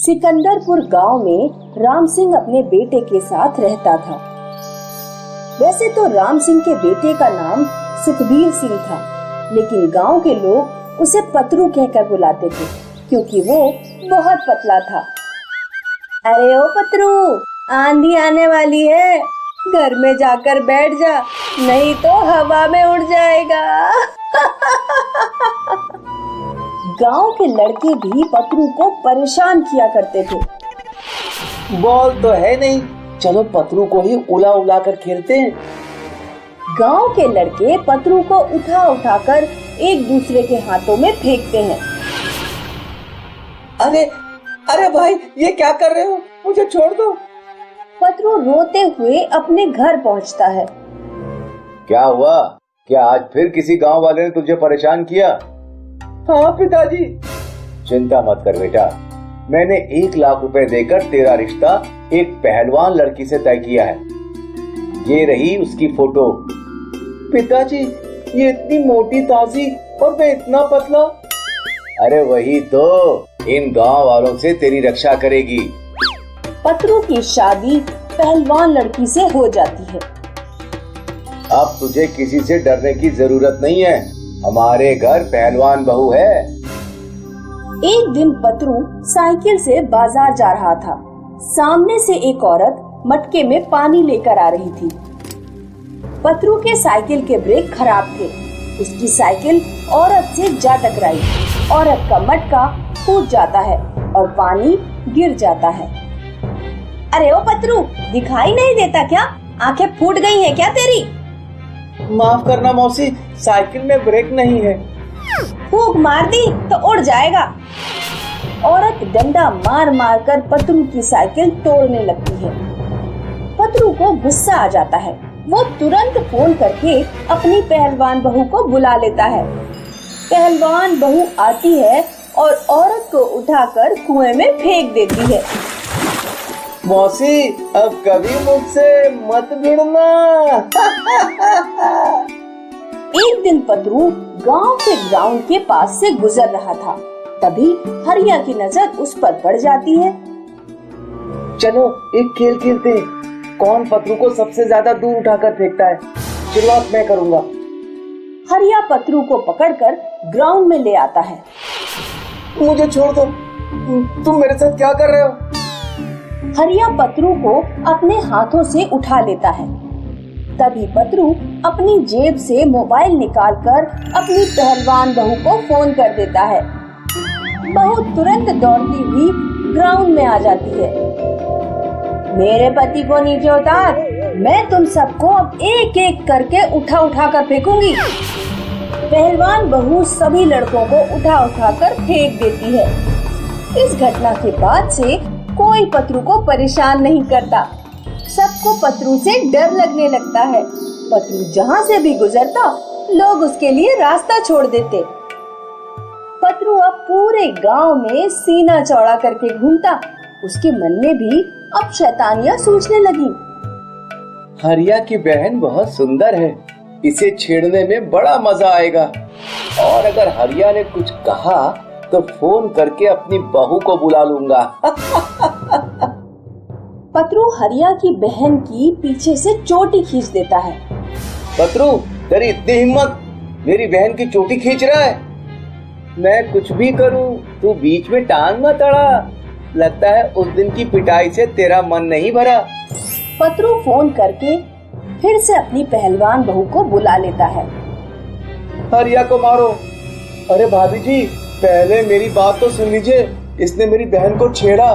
सिकंदरपुर गांव में राम सिंह अपने बेटे के साथ रहता था। वैसे तो राम सिंह के बेटे का नाम सुखबीर सिंह था, लेकिन गांव के लोग उसे पतरू कहकर बुलाते थे क्योंकि वो बहुत पतला था। अरे ओ पतरू, आंधी आने वाली है, घर में जाकर बैठ जा, नहीं तो हवा में उड़ जाएगा। गांव के लड़के भी पतरू को परेशान किया करते थे। बॉल तो है नहीं, चलो पतरू को ही उला उला कर खेलते हैं। गांव के लड़के पतरू को उठा उठा कर एक दूसरे के हाथों में फेंकते हैं। अरे अरे भाई, ये क्या कर रहे हो, मुझे छोड़ दो। पतरू रोते हुए अपने घर पहुंचता है। क्या हुआ? क्या आज फिर किसी गांव वाले ने तुझे परेशान किया? हाँ पिताजी। चिंता मत कर बेटा, मैंने 1 लाख रुपए देकर तेरा रिश्ता एक पहलवान लड़की से तय किया है। ये रही उसकी फोटो। पिताजी, ये इतनी मोटी ताजी और मैं इतना पतला। अरे वही तो, इन गांव वालों से तेरी रक्षा करेगी। पतरू की शादी पहलवान लड़की से हो जाती है। अब तुझे किसी से डरने की जरूरत नहीं है, हमारे घर पहलवान बहू है। एक दिन पतरू साइकिल से बाजार जा रहा था। सामने से एक औरत मटके में पानी लेकर आ रही थी। पतरू के साइकिल के ब्रेक खराब थे। उसकी साइकिल औरत से जा टकराई। औरत का मटका फूट जाता है और पानी गिर जाता है। अरे ओ पतरू, दिखाई नहीं देता क्या? आंखें फूट गई हैं क्या तेरी? माफ करना मौसी, साइकिल में ब्रेक नहीं है। फूंक मार दी तो उड़ जाएगा। औरत डंडा मार मार कर पतरू की साइकिल तोड़ने लगती है। पतरू को गुस्सा आ जाता है। वो तुरंत फोन करके अपनी पहलवान बहू को बुला लेता है। पहलवान बहू आती है और औरत को उठाकर कुएं में फेंक देती है। मौसी, अब कभी मुझसे मत भिड़ना। एक दिन पतरू गांव के ग्राउंड के पास से गुजर रहा था। तभी हरिया की नजर उस पर पड़ जाती है। चलो एक खेल खेलते हैं, कौन पतरू को सबसे ज्यादा दूर उठाकर फेंकता है। शुरुआत मैं करूंगा। हरिया पतरू को पकड़कर ग्राउंड में ले आता है। मुझे छोड़ दो, तुम मेरे साथ क्या कर रहे हो? हरिया पतरू को अपने हाथों से उठा लेता है। तभी पतरू अपनी जेब से मोबाइल निकालकर अपनी पहलवान बहू को फोन कर देता है। बहू तुरंत दौड़ती हुई ग्राउंड में आ जाती है। मेरे पति को नीचे उतार, मैं तुम सबको अब एक एक करके उठा उठा कर फेंकूंगी। पहलवान बहू सभी लड़कों को उठा उठा कर फेंक देती है। इस घटना के बाद से कोई पतरू को परेशान नहीं करता। सबको पतरू से डर लगने लगता है। पतरू जहाँ से भी गुजरता, लोग उसके लिए रास्ता छोड़ देते। पतरू अब पूरे गांव में सीना चौड़ा करके घूमता। उसके मन में भी अब शैतानियां सूझने लगी। हरिया की बहन बहुत सुंदर है, इसे छेड़ने में बड़ा मजा आएगा। और अगर हरिया ने कुछ कहा तो फोन करके अपनी बहू को बुला लूंगा। पतरू हरिया की बहन की पीछे से चोटी खींच देता है। पतरू, तेरी इतनी हिम्मत, मेरी बहन की चोटी खींच रहा है? मैं कुछ भी करूं, तू बीच में टांग मत अड़ा। लगता है उस दिन की पिटाई से तेरा मन नहीं भरा। पतरू फोन करके फिर से अपनी पहलवान बहू को बुला लेता है। हरिया को मारो। अरे भाभी जी, पहले मेरी बात तो सुन लीजिए, इसने मेरी बहन को छेड़ा।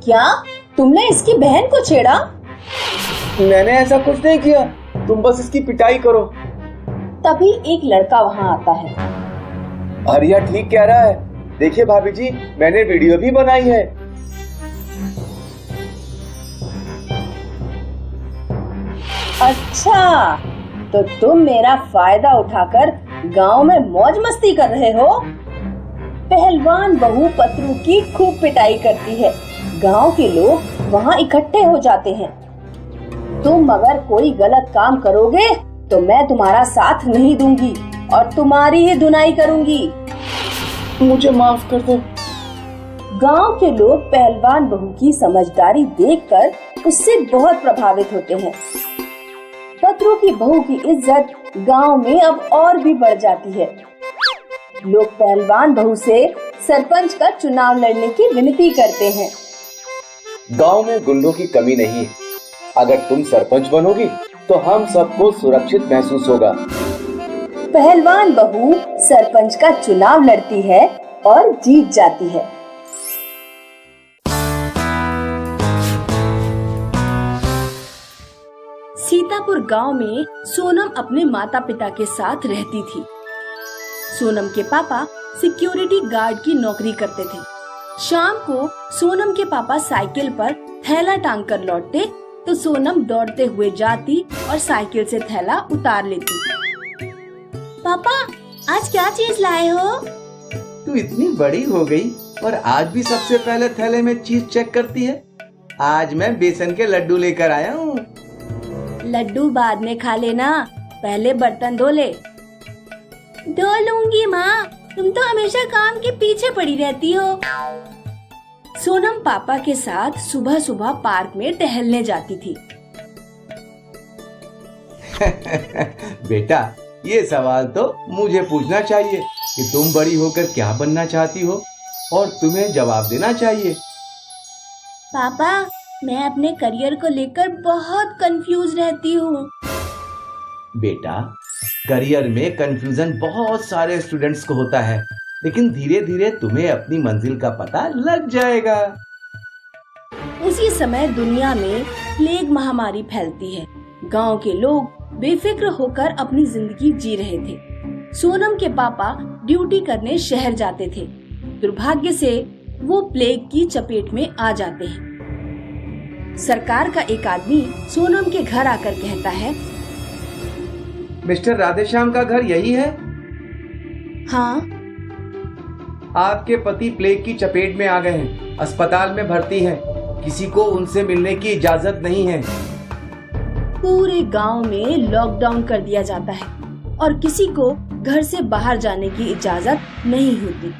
क्या तुमने इसकी बहन को छेड़ा? मैंने ऐसा कुछ नहीं किया, तुम बस इसकी पिटाई करो। तभी एक लड़का वहाँ आता है। हरिया ठीक कह रहा है, देखिए भाभी जी, मैंने वीडियो भी बनाई है। अच्छा, तो तुम मेरा फायदा उठाकर गांव में मौज मस्ती कर रहे हो? पहलवान बहू पतरू की खूब पिटाई करती है। गांव के लोग वहाँ इकट्ठे हो जाते हैं। तुम अगर कोई गलत काम करोगे तो मैं तुम्हारा साथ नहीं दूंगी और तुम्हारी ही धुनाई करूंगी। मुझे माफ कर दो, गांव के लोग पहलवान बहू की समझदारी देखकर उससे बहुत प्रभावित होते हैं। पतरू की बहू की इज्जत गांव में अब और भी बढ़ जाती है। लोग पहलवान बहू से सरपंच का चुनाव लड़ने की विनती करते हैं। गांव में गुंडों की कमी नहीं है। अगर तुम सरपंच बनोगी तो हम सबको सुरक्षित महसूस होगा। पहलवान बहू सरपंच का चुनाव लड़ती है और जीत जाती है। सीतापुर गांव में सोनम अपने माता पिता के साथ रहती थी। सोनम के पापा सिक्योरिटी गार्ड की नौकरी करते थे। शाम को सोनम के पापा साइकिल पर थैला टांग कर लौटते तो सोनम दौड़ते हुए जाती और साइकिल से थैला उतार लेती। पापा, आज क्या चीज लाए हो? तू इतनी बड़ी हो गई और आज भी सबसे पहले थैले में चीज चेक करती है। आज मैं बेसन के लड्डू लेकर आया हूँ। लड्डू बाद में खा लेना, पहले बर्तन धो ले। धो लूंगी माँ, तुम तो हमेशा काम के पीछे पड़ी रहती हो। सोनम पापा के साथ सुबह सुबह पार्क में टहलने जाती थी। बेटा, ये सवाल तो मुझे पूछना चाहिए कि तुम बड़ी होकर क्या बनना चाहती हो, और तुम्हें जवाब देना चाहिए। पापा, मैं अपने करियर को लेकर बहुत कंफ्यूज रहती हूँ। बेटा, करियर में कंफ्यूजन बहुत सारे स्टूडेंट्स को होता है, लेकिन धीरे धीरे तुम्हें अपनी मंजिल का पता लग जाएगा। उसी समय दुनिया में प्लेग महामारी फैलती है। गांव के लोग बेफिक्र होकर अपनी जिंदगी जी रहे थे। सोनम के पापा ड्यूटी करने शहर जाते थे। दुर्भाग्य से वो प्लेग की चपेट में आ जाते हैं। सरकार का एक आदमी सोनम के घर आकर कहता है, मिस्टर राधेश्याम का घर यही है? हाँ। आपके पति प्लेग की चपेट में आ गए हैं, अस्पताल में भर्ती हैं। किसी को उनसे मिलने की इजाजत नहीं है। पूरे गांव में लॉकडाउन कर दिया जाता है और किसी को घर से बाहर जाने की इजाजत नहीं होती।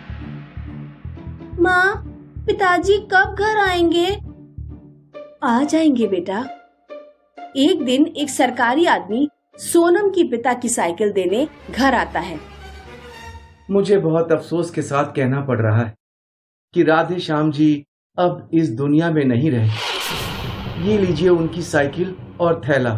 माँ, पिताजी कब घर आएंगे? आ जाएंगे बेटा। एक दिन एक सरकारी आदमी सोनम की पिता की साइकिल देने घर आता है। मुझे बहुत अफसोस के साथ कहना पड़ रहा है कि राधे श्याम जी अब इस दुनिया में नहीं रहे। ये लीजिए उनकी साइकिल और थैला।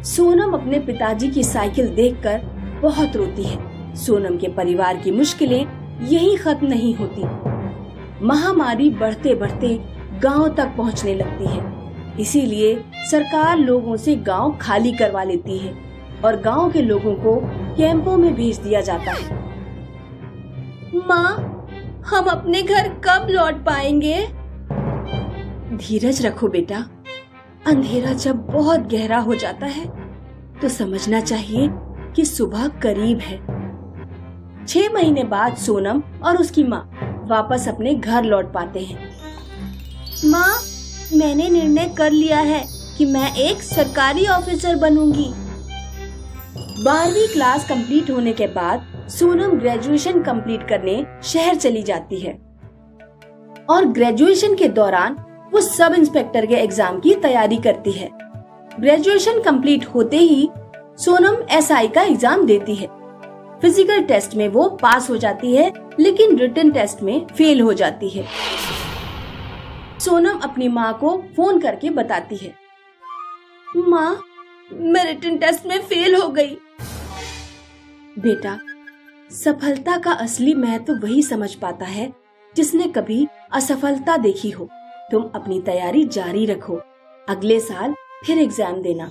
सोनम अपने पिताजी की साइकिल देखकर बहुत रोती है। सोनम के परिवार की मुश्किलें यहीं खत्म नहीं होती। महामारी बढ़ते बढ़ते गांव तक पहुंचने लगती है। इसीलिए सरकार लोगों से गांव खाली करवा लेती है और गांव के लोगों को कैंपों में भेज दिया जाता है। माँ, हम अपने घर कब लौट पाएंगे? धीरज रखो बेटा। अंधेरा जब बहुत गहरा हो जाता है तो समझना चाहिए कि सुबह करीब है। 6 महीने बाद सोनम और उसकी माँ वापस अपने घर लौट पाते हैं। माँ, मैंने निर्णय कर लिया है कि मैं एक सरकारी ऑफिसर बनूंगी। 12वीं क्लास कंप्लीट होने के बाद सोनम ग्रेजुएशन कंप्लीट करने शहर चली जाती है और ग्रेजुएशन के दौरान वो सब इंस्पेक्टर के एग्जाम की तैयारी करती है। ग्रेजुएशन कंप्लीट होते ही सोनम एसआई का एग्जाम देती है। फिजिकल टेस्ट में वो पास हो जाती है, लेकिन रिटन टेस्ट में फेल हो जाती है। सोनम अपनी माँ को फोन करके बताती है, माँ, मैं रिटन टेस्ट में फेल हो गई। बेटा, सफलता का असली महत्व वही समझ पाता है जिसने कभी असफलता देखी हो। तुम अपनी तैयारी जारी रखो, अगले साल फिर एग्जाम देना।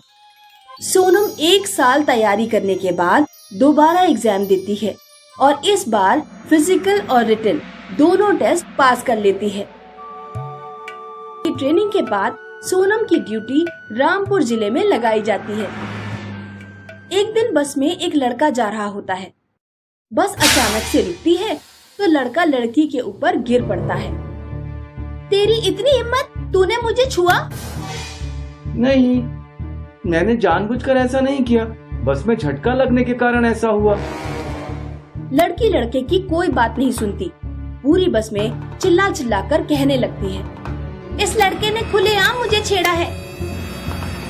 सोनम 1 साल तैयारी करने के बाद दोबारा एग्जाम देती है और इस बार फिजिकल और रिटन दोनों टेस्ट पास कर लेती है। ट्रेनिंग के बाद सोनम की ड्यूटी रामपुर जिले में लगाई जाती है। एक दिन बस में एक लड़का जा रहा होता है। बस अचानक से रुकती है तो लड़का लड़की के ऊपर गिर पड़ता है। तेरी इतनी हिम्मत, तूने मुझे छुआ? नहीं, मैंने जानबूझकर ऐसा नहीं किया, बस में झटका लगने के कारण ऐसा हुआ। लड़की लड़के की कोई बात नहीं सुनती। पूरी बस में चिल्ला चिल्ला कर कहने लगती है, इस लड़के ने खुलेआम मुझे छेड़ा है।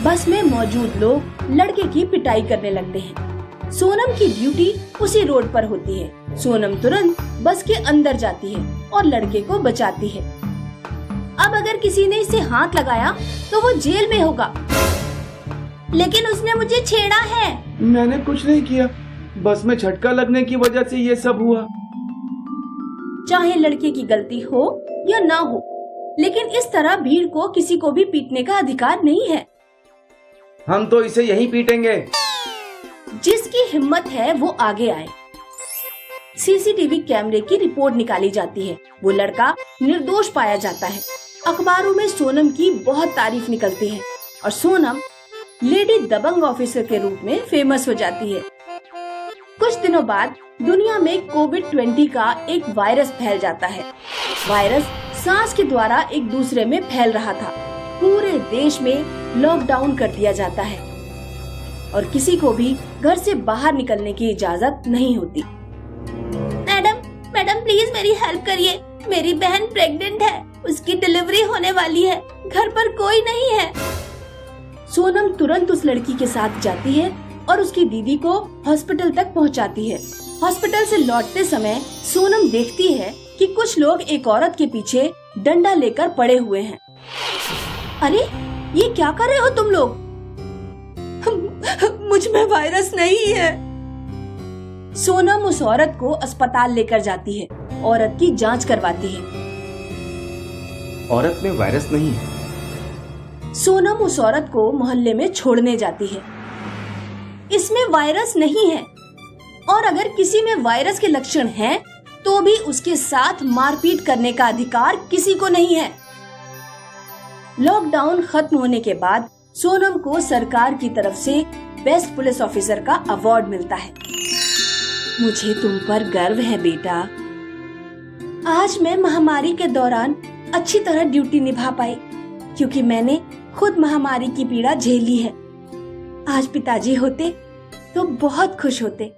बस में मौजूद लोग लड़के की पिटाई करने लगते हैं। सोनम की ड्यूटी उसी रोड पर होती है। सोनम तुरंत बस के अंदर जाती है और लड़के को बचाती है। अब अगर किसी ने इसे हाथ लगाया तो वो जेल में होगा। लेकिन उसने मुझे छेड़ा है। मैंने कुछ नहीं किया, बस में झटका लगने की वजह से ये सब हुआ। चाहे लड़के की गलती हो या ना हो, लेकिन इस तरह भीड़ को किसी को भी पीटने का अधिकार नहीं है। हम तो इसे यहीं पीटेंगे। जिसकी हिम्मत है वो आगे आए। सीसीटीवी कैमरे की रिपोर्ट निकाली जाती है। वो लड़का निर्दोष पाया जाता है। अखबारों में सोनम की बहुत तारीफ निकलती है और सोनम लेडी दबंग ऑफिसर के रूप में फेमस हो जाती है। कुछ दिनों बाद दुनिया में कोविड-20 का एक वायरस फैल जाता है। वायरस सांस के द्वारा एक दूसरे में फैल रहा था। पूरे देश में लॉकडाउन कर दिया जाता है और किसी को भी घर से बाहर निकलने की इजाजत नहीं होती। मैडम प्लीज मेरी हेल्प करिए। मेरी बहन प्रेग्नेंट है, उसकी डिलीवरी होने वाली है, घर पर कोई नहीं है। सोनम तुरंत उस लड़की के साथ जाती है और उसकी दीदी को हॉस्पिटल तक पहुंचाती है। हॉस्पिटल से लौटते समय सोनम देखती है कि कुछ लोग एक औरत के पीछे डंडा लेकर पड़े हुए हैं। अरे ये क्या कर रहे हो तुम लोग? मुझ में वायरस नहीं है। सोनम उस औरत को अस्पताल लेकर जाती है। औरत की जांच करवाती है। औरत में वायरस नहीं है। सोनम उस औरत को मोहल्ले में छोड़ने जाती है। इसमें वायरस नहीं है और अगर किसी में वायरस के लक्षण हैं, तो भी उसके साथ मारपीट करने का अधिकार किसी को नहीं है। लॉकडाउन खत्म होने के बाद सोनम को सरकार की तरफ से बेस्ट पुलिस ऑफिसर का अवार्ड मिलता है। मुझे तुम पर गर्व है बेटा। आज मैं महामारी के दौरान अच्छी तरह ड्यूटी निभा पाई क्योंकि मैंने खुद महामारी की पीड़ा झेली है। आज पिताजी होते तो बहुत खुश होते।